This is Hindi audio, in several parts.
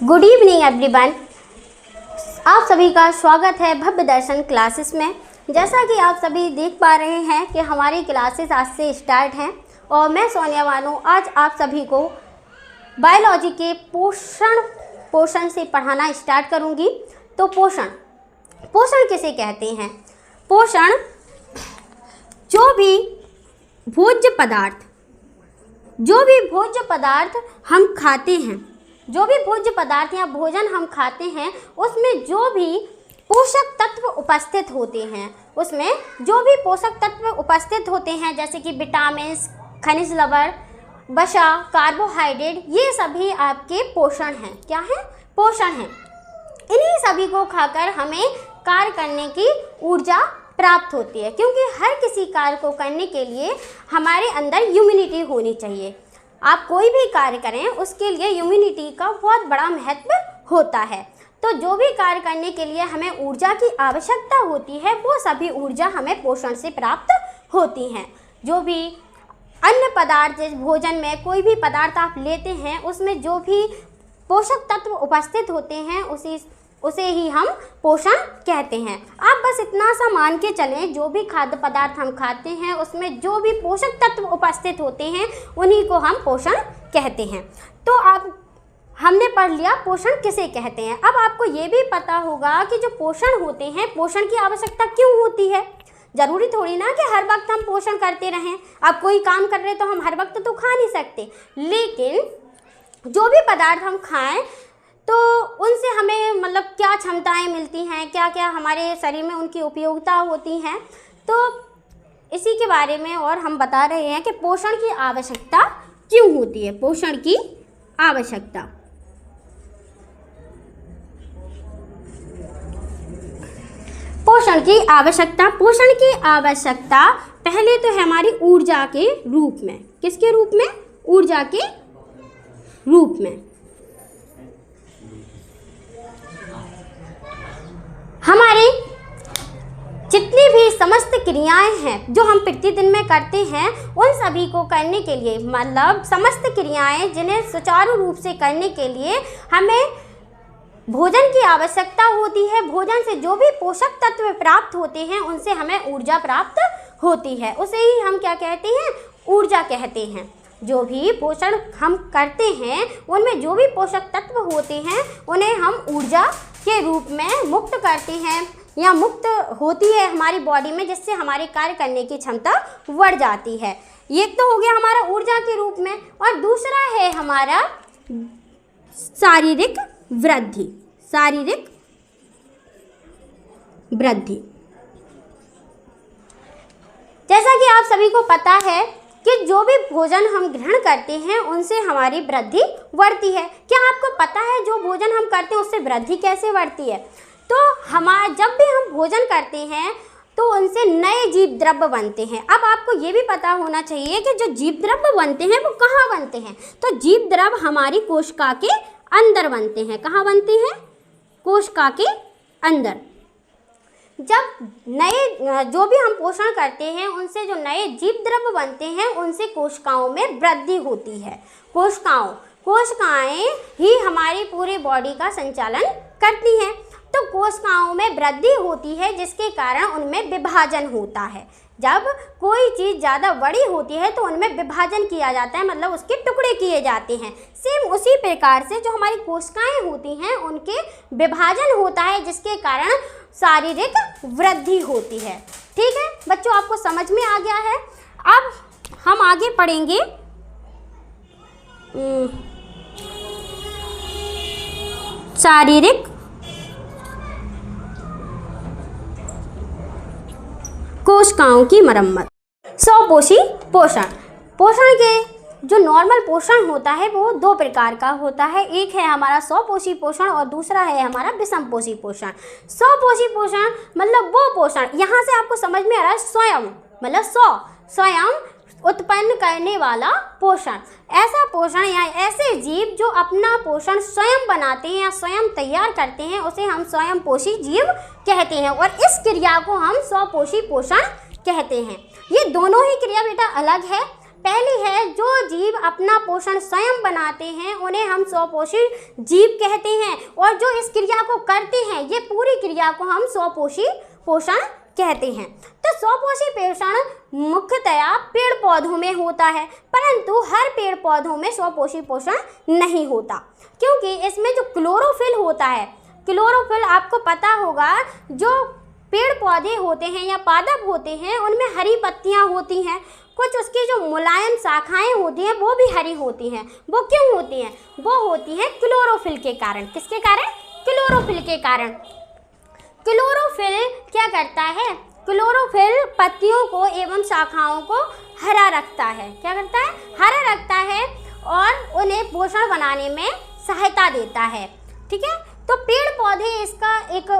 Good evening everyone. आप सभी का स्वागत है भव्य दर्शन क्लासेस में। जैसा कि आप सभी देख पा रहे हैं कि हमारी क्लासेस आज से स्टार्ट हैं और मैं सोनिया बानो आज आप सभी को बायोलॉजी के पोषण से पढ़ाना स्टार्ट करूंगी। तो पोषण किसे कहते हैं? पोषण जो भी भोज्य पदार्थ हम खाते हैं, जो भी भोज्य पदार्थ या भोजन हम खाते हैं, उसमें जो भी पोषक तत्व उपस्थित होते हैं, जैसे कि विटामिन्स, खनिज लवण, वसा, कार्बोहाइड्रेट, ये सभी आपके पोषण हैं। क्या है? पोषण हैं। इन्हीं सभी को खाकर हमें कार्य करने की ऊर्जा प्राप्त होती है, क्योंकि हर किसी कार्य को करने के लिए हमारे अंदर इम्यूनिटी होनी चाहिए। आप कोई भी कार्य करें उसके लिए इम्यूनिटी का बहुत बड़ा महत्व होता है। तो जो भी कार्य करने के लिए हमें ऊर्जा की आवश्यकता होती है, वो सभी ऊर्जा हमें पोषण से प्राप्त होती हैं। जो भी अन्य पदार्थ, जैसे भोजन में कोई भी पदार्थ आप लेते हैं, उसमें जो भी पोषक तत्व उपस्थित होते हैं उसे ही हम पोषण कहते हैं। आप बस इतना सा मान के चलें, जो भी खाद्य पदार्थ हम खाते हैं उसमें जो भी पोषक तत्व उपस्थित होते हैं उन्हीं को हम पोषण कहते हैं। तो हमने पढ़ लिया पोषण किसे कहते हैं। अब आपको ये भी पता होगा कि जो पोषण होते हैं, पोषण की आवश्यकता क्यों होती है। ज़रूरी थोड़ी ना कि हर वक्त हम पोषण करते रहें। अब कोई काम कर रहे तो हम हर वक्त तो खा नहीं सकते, लेकिन जो भी पदार्थ हम खाएं तो उनसे हमें क्या क्षमताएं मिलती हैं, क्या क्या हमारे शरीर में उनकी उपयोगिता होती हैं। तो इसी के बारे में और हम बता रहे हैं कि पोषण की आवश्यकता क्यों होती है। पोषण की आवश्यकता पहले तो है हमारी ऊर्जा के रूप में। किसके रूप में? ऊर्जा के रूप में। हमारे जितनी भी समस्त क्रियाएं हैं जो हम प्रतिदिन में करते हैं, उन सभी को करने के लिए समस्त क्रियाएं जिन्हें सुचारू रूप से करने के लिए हमें भोजन की आवश्यकता होती है। भोजन से जो भी पोषक तत्व प्राप्त होते हैं उनसे हमें ऊर्जा प्राप्त होती है। उसे ही हम क्या कहते हैं? ऊर्जा कहते हैं। जो भी पोषण हम करते हैं उनमें जो भी पोषक तत्व होते हैं उन्हें हम ऊर्जा के रूप में मुक्त करते हैं या मुक्त होती है हमारी बॉडी में, जिससे हमारे कार्य करने की क्षमता बढ़ जाती है। ये तो हो गया हमारा ऊर्जा के रूप में। और दूसरा है हमारा शारीरिक वृद्धि। जैसा कि आप सभी को पता है कि जो भी भोजन हम ग्रहण करते हैं उनसे हमारी वृद्धि बढ़ती है। क्या आपको पता है जो भोजन हम करते हैं उससे वृद्धि कैसे बढ़ती है? तो जब भी हम भोजन करते हैं तो उनसे नए जीव द्रव्य बनते हैं। अब आपको ये भी पता होना चाहिए कि जो जीव द्रव्य बनते हैं वो कहाँ बनते हैं। तो जीव द्रव्य हमारी कोशिका के अंदर बनते हैं। कहाँ बनते हैं? कोशिका के अंदर। जब जो भी हम पोषण करते हैं उनसे जो नए जीव द्रव्य बनते हैं उनसे कोशिकाओं में वृद्धि होती है। कोशिकाएं ही हमारी पूरी बॉडी का संचालन करती हैं। तो कोशिकाओं में वृद्धि होती है जिसके कारण उनमें विभाजन होता है। जब कोई चीज़ ज़्यादा बड़ी होती है तो उनमें विभाजन किया जाता है, उसके टुकड़े किए जाते हैं। सेम उसी प्रकार से जो हमारी कोशिकाएं होती हैं उनके विभाजन होता है, जिसके कारण शारीरिक वृद्धि होती है। ठीक है बच्चों, आपको समझ में आ गया है। अब हम आगे पढ़ेंगे शारीरिक कोशिकाओं की मरम्मत। स्वपोषी पोषण के जो नॉर्मल पोषण होता है वो दो प्रकार का होता है। एक है हमारा स्वपोषी पोषण और दूसरा है हमारा विषमपोषी पोषण। स्वपोषी पोषण वो पोषण, यहाँ से आपको समझ में आ रहा है, स्वयं उत्पन्न करने वाला पोषण। ऐसा पोषण या ऐसे जीव जो अपना पोषण स्वयं बनाते हैं या स्वयं तैयार करते हैं उसे हम स्वयंपोषी जीव कहते हैं, और इस क्रिया को हम स्वपोषी पोषण कहते हैं। ये दोनों ही क्रिया बेटा अलग है, पहली है, जो जीव अपना पोषण स्वयं बनाते हैं उन्हें हम स्वपोषी जीव कहते हैं, और जो इस क्रिया को करते हैं, ये पूरी क्रिया को हम स्वपोषी पोषण कहते हैं। तो स्वपोषी पोषण मुख्यतया पेड़ पौधों में होता है, परंतु हर पेड़ पौधों में स्वपोषी पोषण नहीं होता, क्योंकि इसमें जो क्लोरोफिल होता है, क्लोरोफिल आपको पता होगा, जो पेड़ पौधे होते हैं या पादप होते हैं उनमें हरी पत्तियां होती हैं, कुछ उसकी जो मुलायम शाखाएं होती हैं वो भी हरी होती हैं। वो क्यों होती हैं? वो होती हैं क्लोरोफिल के कारण। किसके कारण? क्लोरोफिल के कारण। क्लोरोफिल क्या करता है? क्लोरोफिल पत्तियों को एवं शाखाओं को हरा रखता है। क्या करता है? हरा रखता है और उन्हें पोषण बनाने में सहायता देता है। ठीक है, तो पेड़ पौधे इसका एक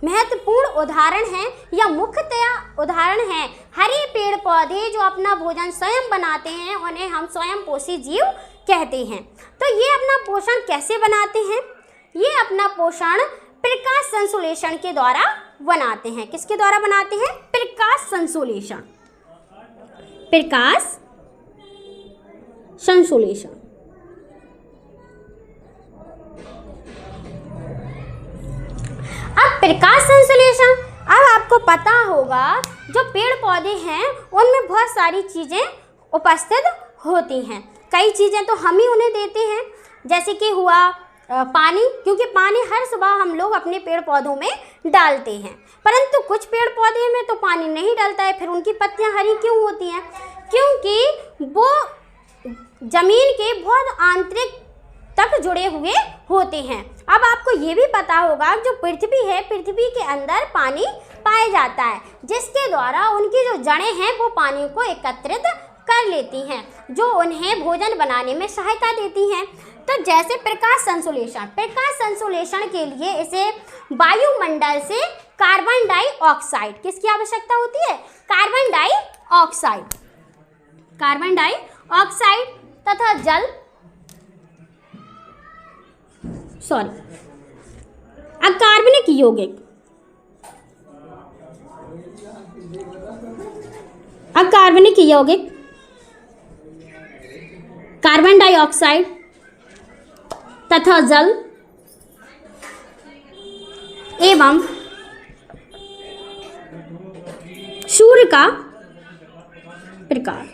महत्वपूर्ण उदाहरण है या मुख्यतया उदाहरण है। हरे पेड़ पौधे जो अपना भोजन स्वयं बनाते हैं उन्हें हम स्वयं पोषी जीव कहते हैं। तो ये अपना पोषण कैसे बनाते हैं? ये अपना पोषण प्रकाश संश्लेषण के द्वारा बनाते हैं। किसके द्वारा बनाते हैं? प्रकाश संश्लेषण। प्रकाश संश्लेषण। अब प्रकाश संश्लेषण, अब आपको पता होगा जो पेड़ पौधे हैं उनमें बहुत सारी चीज़ें उपस्थित होती हैं। कई चीज़ें तो हम ही उन्हें देते हैं, जैसे कि हुआ पानी, क्योंकि पानी हर सुबह हम लोग अपने पेड़ पौधों में डालते हैं, परंतु कुछ पेड़ पौधे में तो पानी नहीं डालता है, फिर उनकी पत्तियां हरी क्यों होती हैं? क्योंकि वो जमीन के बहुत आंतरिक तक जुड़े हुए होते हैं। अब आपको ये भी पता होगा जो पृथ्वी है, पृथ्वी के अंदर पानी पाया जाता है, जिसके द्वारा उनकी जो जड़ें हैं वो पानी को एकत्रित कर लेती हैं, जो उन्हें भोजन बनाने में सहायता देती हैं। तो जैसे प्रकाश संश्लेषण, प्रकाश संश्लेषण के लिए इसे वायुमंडल से कार्बन डाइऑक्साइड, किसकी आवश्यकता होती है? कार्बन डाइऑक्साइड, कार्बन डाइऑक्साइड तथा जल, अकार्बनिक यौगिक, अकार्बनिक यौगिक, कार्बन डाइऑक्साइड तथा जल एवं सूर्य का प्रकाश।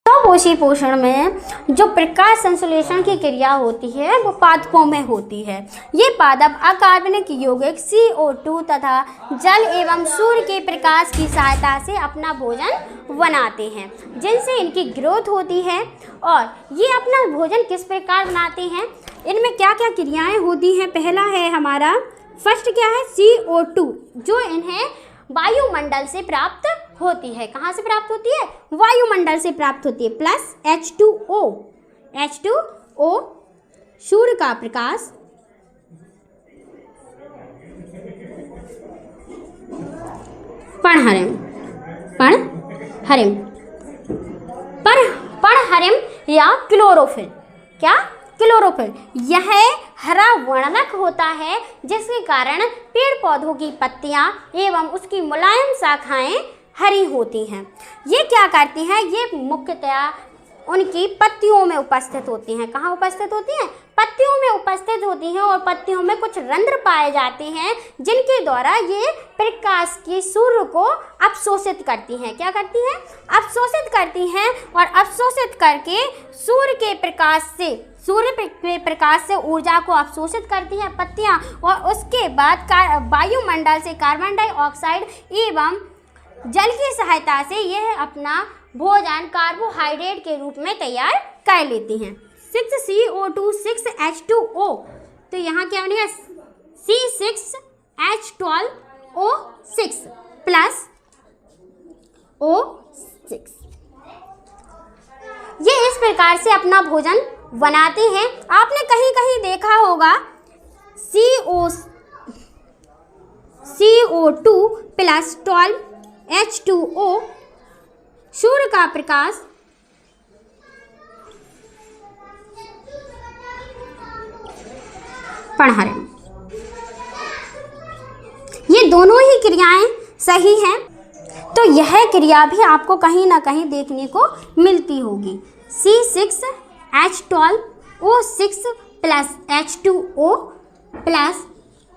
स्वपोषी पोषण में जो प्रकाश संश्लेषण की क्रिया होती है वो पादपों में होती है। ये पादप अकार्बनिक यौगिक CO2 तथा जल एवं सूर्य के प्रकाश की सहायता से अपना भोजन बनाते हैं, जिनसे इनकी ग्रोथ होती है। और ये अपना भोजन किस प्रकार बनाते हैं, इनमें क्या क्या क्रियाएं होती हैं? पहला है हमारा, फर्स्ट क्या है? CO2, जो इन्हें वायुमंडल से प्राप्त होती है। कहाँ से प्राप्त होती है? वायुमंडल से प्राप्त होती है। प्लस H2O, H2O सूर्य का प्रकाश, पर्णहरिम, पर्णहरिम या क्लोरोफिल। क्या? क्लोरोफिल। यह हरा वर्णक होता है, जिसके कारण पेड़ पौधों की पत्तियां एवं उसकी मुलायम शाखाएं हरी होती हैं। ये क्या करती हैं? ये मुख्यतया उनकी पत्तियों में उपस्थित होती हैं। कहाँ उपस्थित होती हैं? पत्तियों में उपस्थित होती हैं, और पत्तियों में कुछ रंध्र पाए जाते हैं, जिनके द्वारा ये प्रकाश की सूर्य को अवशोषित करती हैं। क्या करती हैं? अवशोषित करती हैं, और अवशोषित करके सूर्य के प्रकाश से ऊर्जा को अवशोषित करती हैं पत्तियां, और उसके बाद वायुमंडल से कार्बन डाइऑक्साइड एवं जल की सहायता से यह अपना भोजन कार्बोहाइड्रेट के रूप में तैयार कर लेती हैं। 6CO2 6H2O, तो यहाँ क्या बनेगा? C6H12O6 plus O6। ये इस प्रकार से अपना भोजन बनाते हैं। आपने कहीं कहीं देखा होगा CO2 प्लस 12H2O, सूर्य का प्रकाश पढ़ा रहे, ये दोनों ही क्रियाएं सही हैं। तो यह क्रिया भी आपको कहीं ना कहीं देखने को मिलती होगी। C6H12O6 plus H2O plus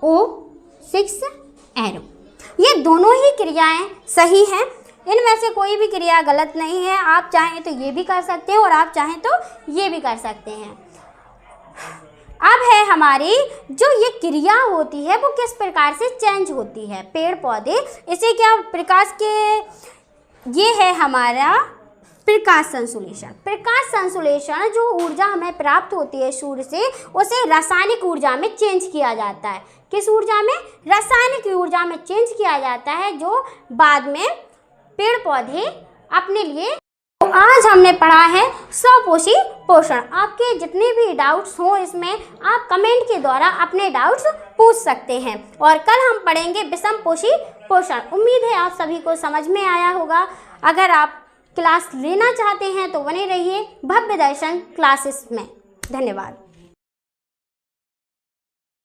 O6 arrow, ये दोनों ही क्रियाएं सही हैं। इनमें से कोई भी क्रिया गलत नहीं है। आप चाहें तो ये भी कर सकते हैं और आप चाहें तो ये भी कर सकते हैं। अब है हमारी जो ये क्रिया होती है वो किस प्रकार से चेंज होती है। पेड़ पौधे इसे क्या प्रकाश के, ये है हमारा प्रकाश संश्लेषण। प्रकाश संश्लेषण जो ऊर्जा हमें प्राप्त होती है सूर्य से, उसे रासायनिक ऊर्जा में चेंज किया जाता है। किस ऊर्जा में? रासायनिक ऊर्जा में चेंज किया जाता है, जो बाद में पेड़ पौधे अपने लिए। तो आज हमने पढ़ा है स्वपोषी पोषण। आपके जितने भी डाउट्स हों इसमें आप कमेंट के द्वारा अपने डाउट्स पूछ सकते हैं। और कल हम पढ़ेंगे विषमपोषी पोषण। उम्मीद है आप सभी को समझ में आया होगा। अगर आप क्लास लेना चाहते हैं तो बने रहिए भव्य दर्शन क्लासेस में। धन्यवाद।